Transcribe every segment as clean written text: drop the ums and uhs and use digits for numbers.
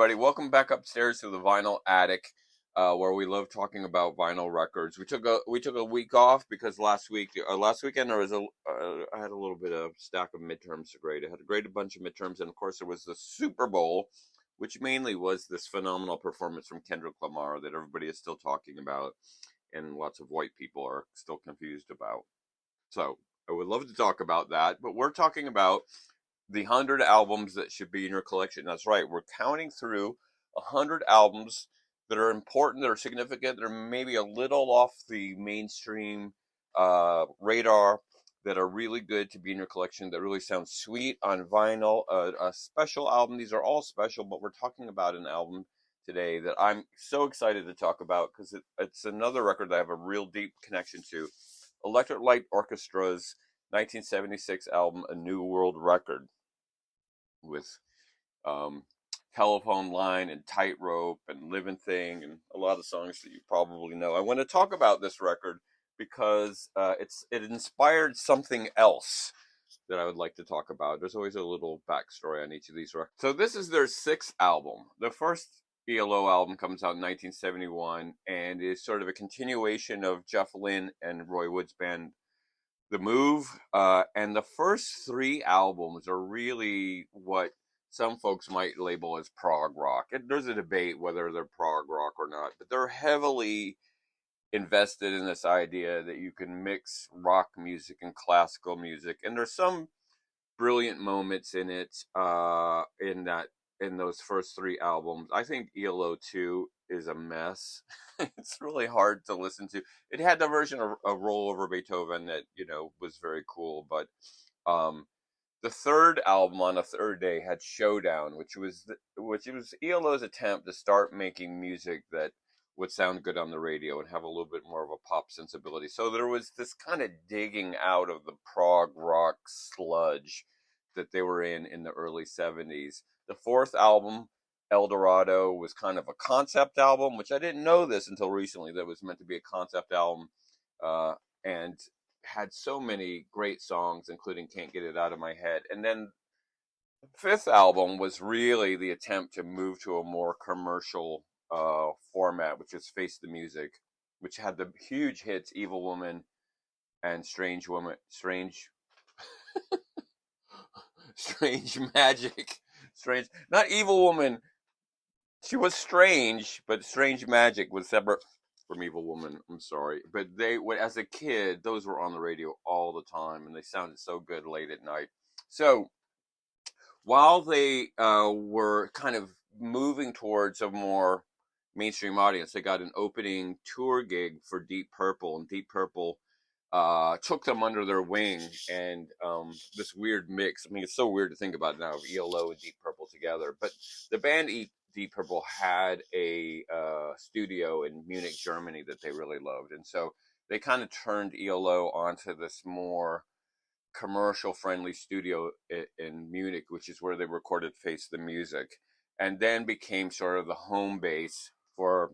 everybody. Welcome back upstairs to the Vinyl Attic, where we love talking about vinyl records. We took a week off because last weekend there was I had a little bit of stack of midterms to grade. I had to grade a bunch of midterms, and of course there was the Super Bowl, which mainly was this phenomenal performance from Kendrick Lamar that everybody is still talking about, and lots of white people are still confused about. So I would love to talk about that, but we're talking about the 100 albums that should be in your collection. That's right. We're counting through 100 albums that are important, that are significant, that are maybe a little off the mainstream radar, that are really good to be in your collection, that really sound sweet on vinyl. A special album. These are all special, but we're talking about an album today that I'm so excited to talk about because it's another record that I have a real deep connection to. Electric Light Orchestra's 1976 album, A New World Record, with Telephone Line and Tightrope and Living Thing and a lot of songs that you probably know. I want to talk about this record because it inspired something else that I would like to talk about. There's always a little backstory on each of these records. So this is their sixth album. The first ELO album comes out in 1971 and is sort of a continuation of Jeff Lynne and Roy Wood's band The Move, and the first three albums are really what some folks might label as prog rock. There's a debate whether they're prog rock or not, but they're heavily invested in this idea that you can mix rock music and classical music, and there's some brilliant moments in it, in those first three albums. I think ELO 2 is a mess. It's really hard to listen to. It had the version of Roll Over Beethoven that, was very cool, but the third album, On a Third Day, had Showdown, which was ELO's attempt to start making music that would sound good on the radio and have a little bit more of a pop sensibility. So there was this kind of digging out of the prog rock sludge that they were in the early 70s. The fourth album, El Dorado, was kind of a concept album, which I didn't know this until recently, that it was meant to be a concept album, and had so many great songs, including Can't Get It Out of My Head. And then the fifth album was really the attempt to move to a more commercial format, which is Face the Music, which had the huge hits Evil Woman and Strange Magic. Not Evil Woman. She was strange, but Strange Magic was separate from Evil Woman. I'm sorry. But as a kid, those were on the radio all the time, and they sounded so good late at night. So while they were kind of moving towards a more mainstream audience, they got an opening tour gig for Deep Purple, and Deep Purple took them under their wing, and this weird mix. I mean, it's so weird to think about now of ELO and Deep Purple together, but the band Deep Purple had a studio in Munich, Germany that they really loved, and so they kind of turned ELO onto this more commercial-friendly studio in Munich, which is where they recorded Face the Music, and then became sort of the home base for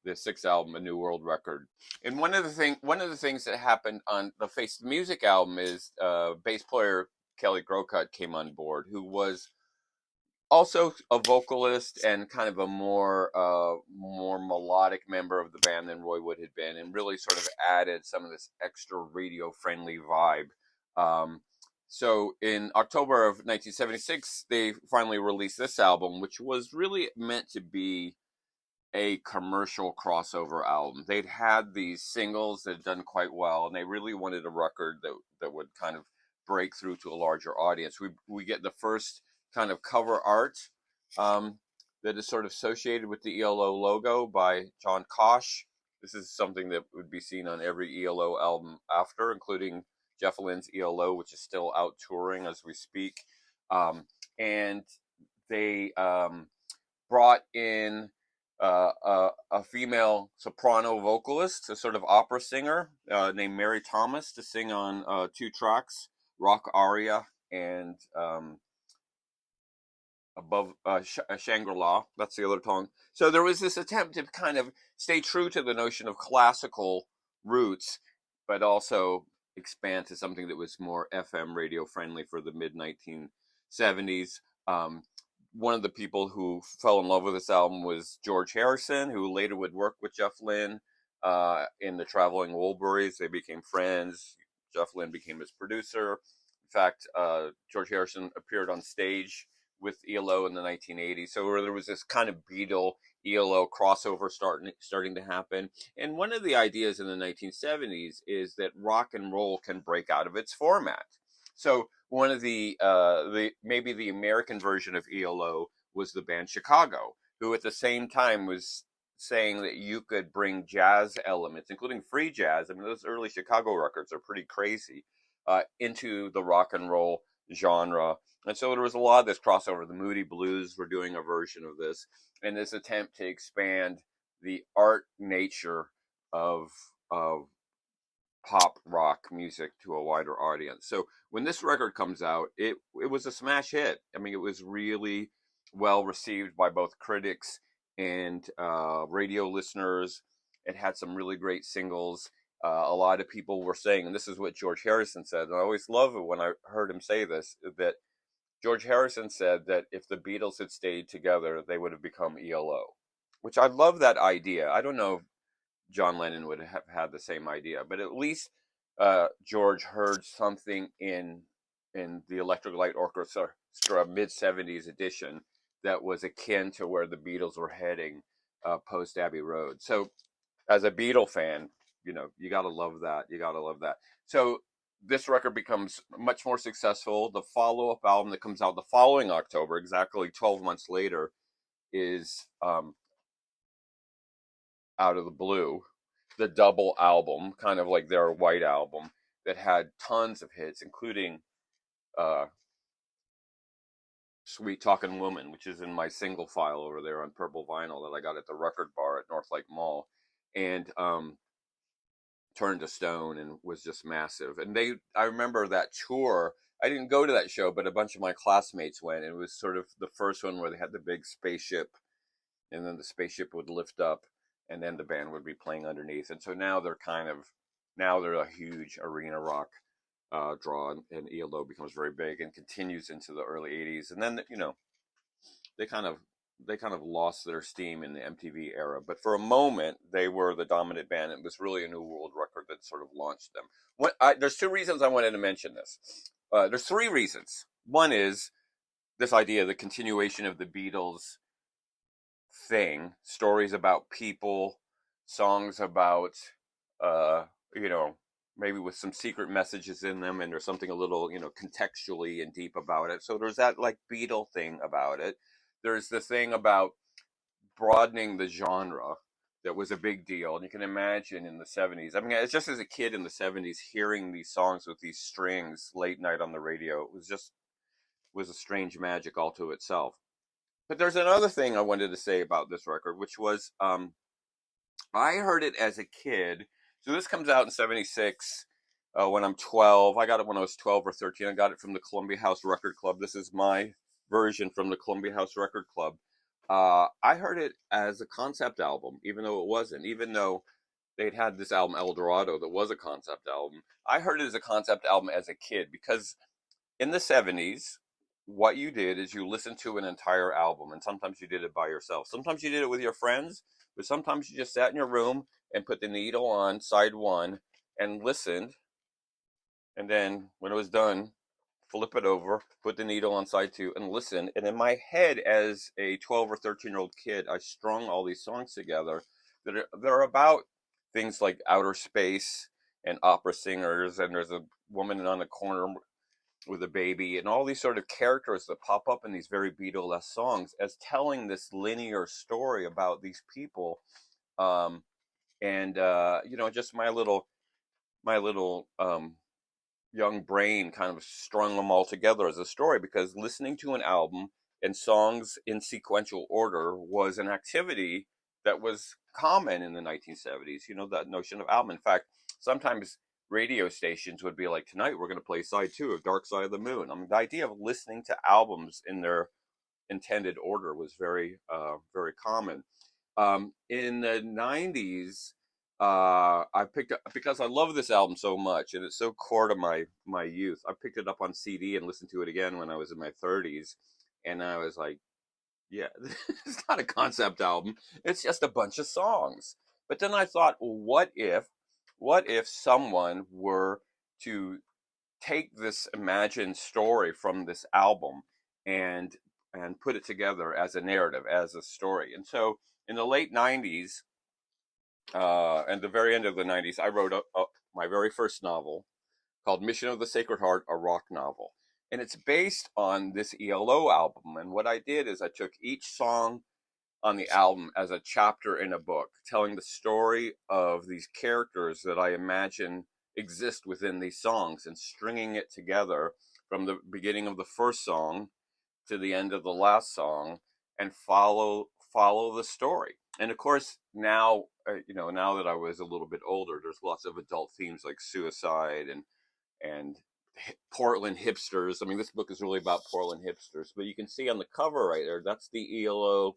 the sixth album, A New World Record. And one of the things that happened on the Face the Music album is bass player Kelly Grocott came on board, who was also a vocalist and kind of a more melodic member of the band than Roy Wood had been, and really sort of added some of this extra radio-friendly vibe. So in October of 1976, they finally released this album, which was really meant to be a commercial crossover album. They'd had these singles that had done quite well, and they really wanted a record that would kind of break through to a larger audience. We get the first kind of cover art that is sort of associated with the ELO logo by John Kosh. This is something that would be seen on every ELO album after, including Jeff Lynne's ELO, which is still out touring as we speak. And they brought in a female soprano vocalist, a sort of opera singer named Mary Thomas, to sing on two tracks, Rock Aria and Above Shangri-La. That's the other song. So there was this attempt to kind of stay true to the notion of classical roots, but also expand to something that was more FM radio friendly for the mid 1970s. one of the people who fell in love with this album was George Harrison, who later would work with Jeff Lynne in the Traveling Wilburys. They became friends. Jeff Lynne became his producer. In fact, George Harrison appeared on stage with ELO in the 1980s. So there was this kind of Beatle ELO crossover starting to happen. And one of the ideas in the 1970s is that rock and roll can break out of its format. So one of the maybe the American version of ELO was the band Chicago, who at the same time was saying that you could bring jazz elements, including free jazz. I mean, those early Chicago records are pretty crazy, into the rock and roll genre. And so there was a lot of this crossover. The Moody Blues were doing a version of this, and this attempt to expand the art nature of pop rock music to a wider audience. So when this record comes out, it was a smash hit. I mean, it was really well received by both critics and radio listeners. It had some really great singles. A lot of people were saying, and this is what George Harrison said, and I always love it when I heard him say this, that George Harrison said that if the Beatles had stayed together, they would have become ELO, which I love that idea. I don't know if John Lennon would have had the same idea, but at least George heard something in the Electric Light Orchestra mid-70s edition that was akin to where the Beatles were heading post Abbey Road. So as a Beatle fan, you got to love that. You got to love that. So this record becomes much more successful. The follow-up album that comes out the following October, exactly 12 months later, is Out of the Blue, the double album, kind of like their White Album, that had tons of hits, including Sweet Talking Woman, which is in my single file over there on purple vinyl that I got at the record bar at North Lake Mall, and Turned to Stone, and was just massive. And I remember that tour. I didn't go to that show, but a bunch of my classmates went. It was sort of the first one where they had the big spaceship, and then the spaceship would lift up, and then the band would be playing underneath. And so now they're a huge arena rock draw, and ELO becomes very big and continues into the early 80s. And then, they kind of lost their steam in the MTV era, but for a moment they were the dominant band. It was really a new world record that sort of launched them. There's two reasons I wanted to mention this. There's three reasons. One is this idea of the continuation of the Beatles thing, stories about people, songs about maybe with some secret messages in them, and there's something a little contextually and deep about it. So there's that like Beatle thing about it. There's the thing about broadening the genre that was a big deal. And you can imagine in the 70s, I mean, it's just as a kid in the 70s, hearing these songs with these strings late night on the radio, it was a strange magic all to itself. But there's another thing I wanted to say about this record, which was I heard it as a kid. So this comes out in 76 when I'm 12. I got it when I was 12 or 13. I got it from the Columbia House Record Club. This is my version from the Columbia House Record Club. I heard it as a concept album, even though it wasn't. Even though they'd had this album, El Dorado, that was a concept album. I heard it as a concept album as a kid because in the 70s, what you did is you listened to an entire album, and sometimes you did it by yourself. Sometimes you did it with your friends, but sometimes you just sat in your room and put the needle on side one and listened. And then when it was done, flip it over, put the needle on side two, and listen. And in my head, as a 12 or 13-year-old kid, I strung all these songs together that are about things like outer space and opera singers, and there's a woman on the corner with a baby, and all these sort of characters that pop up in these very Beatle-esque songs as telling this linear story about these people. Just my little young brain kind of strung them all together as a story, because listening to an album and songs in sequential order was an activity that was common in the 1970s. That notion of album. In fact, sometimes radio stations would be like, tonight we're going to play side two of Dark Side of the Moon. I mean, the idea of listening to albums in their intended order was very, very common. In the 90s, I picked up, because I love this album so much and it's so core to my youth, I picked it up on CD and listened to it again when I was in my 30s, and I was like, Yeah, it's not a concept album. It's just a bunch of songs. But then I thought, well, what if someone were to take this imagined story from this album and put it together as a narrative, as a story? And so in the late '90s, and the very end of the '90s, I wrote my very first novel called Mission of the Sacred Heart, a rock novel. And it's based on this ELO album. And what I did is I took each song on the album as a chapter in a book, telling the story of these characters that I imagine exist within these songs and stringing it together from the beginning of the first song to the end of the last song and follow the story. And of course, now now that I was a little bit older, there's lots of adult themes like suicide and Portland hipsters. I mean, this book is really about Portland hipsters, but you can see on the cover right there, that's the ELO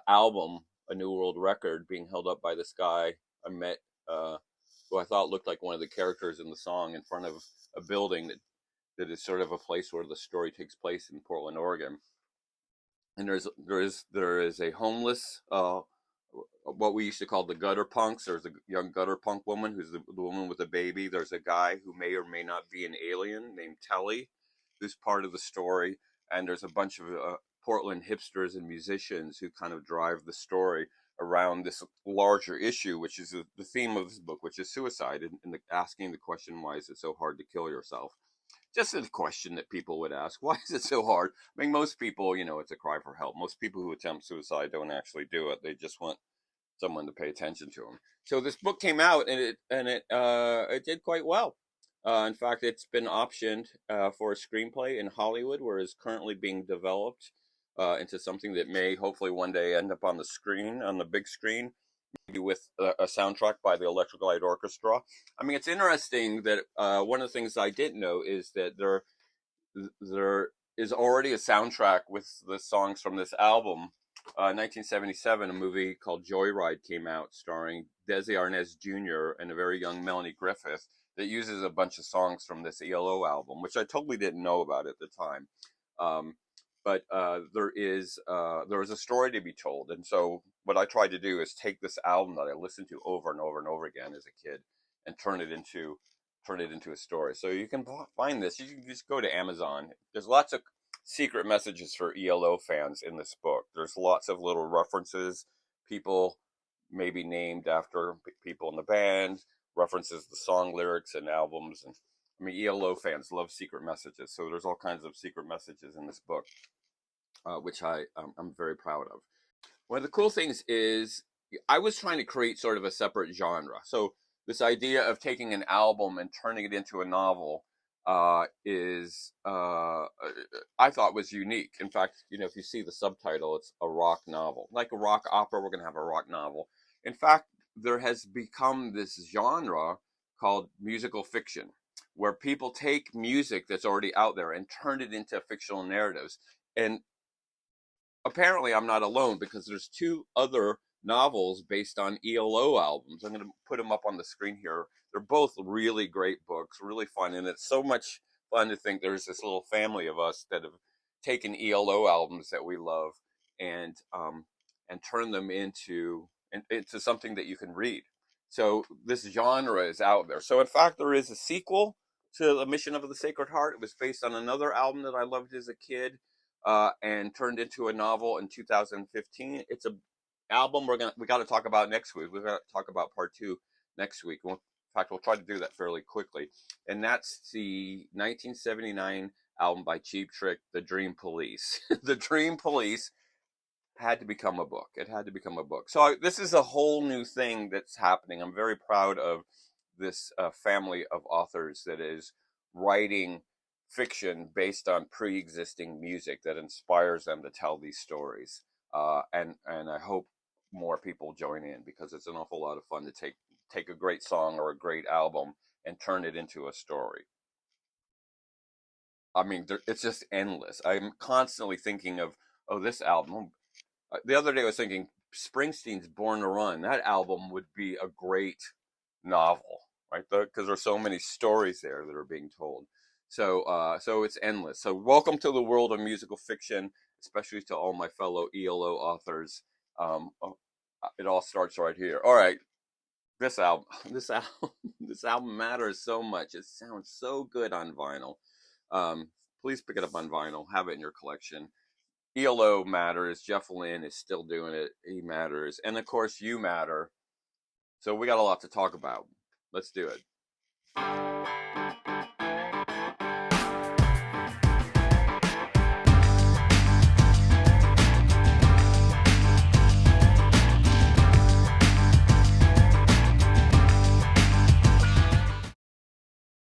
album, A New World Record, being held up by this guy I met, who I thought looked like one of the characters in the song, in front of a building that is sort of a place where the story takes place in Portland, Oregon. And there is a homeless, what we used to call the gutter punks. There's a young gutter punk woman who's the woman with a baby. There's a guy who may or may not be an alien named Telly, who's part of the story. And there's a bunch of Portland hipsters and musicians who kind of drive the story around this larger issue, which is the theme of this book, which is suicide, and asking the question, why is it so hard to kill yourself? Just a question that people would ask. Why is it so hard? I mean, most people, it's a cry for help. Most people who attempt suicide don't actually do it. They just want someone to pay attention to them. So this book came out, and it did quite well. In fact, it's been optioned for a screenplay in Hollywood, where it's currently being developed into something that may hopefully one day end up on the screen, on the big screen, maybe with a soundtrack by the Electric Light Orchestra. I mean, it's interesting that one of the things I didn't know is that there is already a soundtrack with the songs from this album. 1977, a movie called Joyride came out, starring Desi Arnaz Jr. and a very young Melanie Griffith, that uses a bunch of songs from this ELO album, which I totally didn't know about at the time. But there is a story to be told, and so what I tried to do is take this album that I listened to over and over and over again as a kid, and turn it into a story. So you can find this. You can just go to Amazon. There's lots of secret messages for ELO fans in this book. There's lots of little references, people maybe named after people in the band, references the song lyrics and albums. And I mean, ELO fans love secret messages, so there's all kinds of secret messages in this book, which I'm very proud of. One of the cool things is I was trying to create sort of a separate genre. So this idea of taking an album and turning it into a novel I thought was unique. In fact, if you see the subtitle, it's a rock novel. Like a rock opera, we're going to have a rock novel. In fact, there has become this genre called musical fiction, where people take music that's already out there and turn it into fictional narratives. And apparently I'm not alone, because there's two other novels based on ELO albums. I'm going to put them up on the screen here. They're both really great books, really fun, and it's so much fun to think there's this little family of us that have taken ELO albums that we love and turn them into something that you can read. So this genre is out there. So in fact, there is a sequel to The Mission of the Sacred Heart. It was based on another album that I loved as a kid, and turned into a novel in 2015. It's a album we got to talk about next week. We're going to talk about part 2 next week. In fact, we'll try to do that fairly quickly. And that's the 1979 album by Cheap Trick, The Dream Police. The Dream Police had to become a book. It had to become a book. So this is a whole new thing that's happening. I'm very proud of this family of authors that is writing fiction based on pre-existing music that inspires them to tell these stories. And I hope more people join in, because it's an awful lot of fun to take a great song or a great album and turn it into a story. I mean, it's just endless. I'm constantly thinking of, this album. The other day I was thinking Springsteen's Born to Run. That album would be a great novel, right? Because there's so many stories there that are being told. So it's endless. So welcome to the world of musical fiction. especially to all my fellow ELO authors. It all starts right here. All right, this album, this album matters so much. It sounds so good on vinyl. Please pick it up on vinyl. Have it in your collection. ELO matters. Jeff Lynne is still doing it. He matters, and of course, you matter. So we got a lot to talk about. Let's do it.